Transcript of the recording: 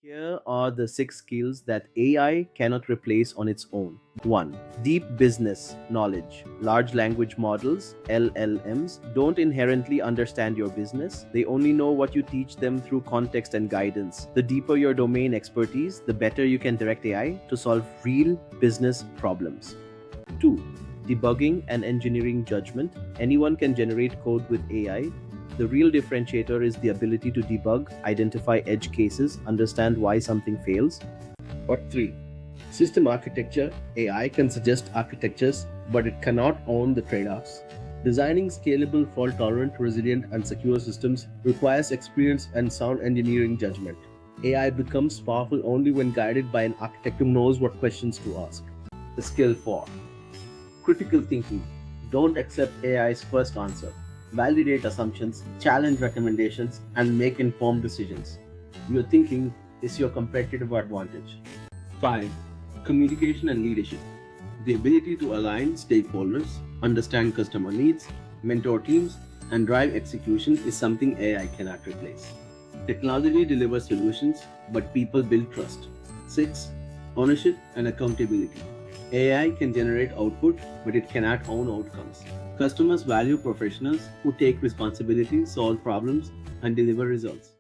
Here are the six skills that AI cannot replace on its own. 1. Deep business knowledge. Large language models, LLMs, don't inherently understand your business. They only know what you teach them through context and guidance. The deeper your domain expertise, the better you can direct AI to solve real business problems. 2. Debugging and engineering judgment. Anyone can generate code with AI. The real differentiator is the ability to debug, identify edge cases, understand why something fails. Or 3. System architecture. AI can suggest architectures, but it cannot own the trade offs. Designing scalable, fault tolerant, resilient, and secure systems requires experience and sound engineering judgment. AI becomes powerful only when guided by an architect who knows what questions to ask. The skill 4. Critical thinking. Don't accept AI's first answer. Validate assumptions, challenge recommendations, and make informed decisions. Your thinking is your competitive advantage. 5. Communication and leadership. The ability to align stakeholders, understand customer needs, mentor teams, and drive execution is something AI cannot replace. Technology delivers solutions, but people build trust. 6. Ownership and accountability. AI can generate output, but it cannot own outcomes. Customers value professionals who take responsibility, solve problems, and deliver results.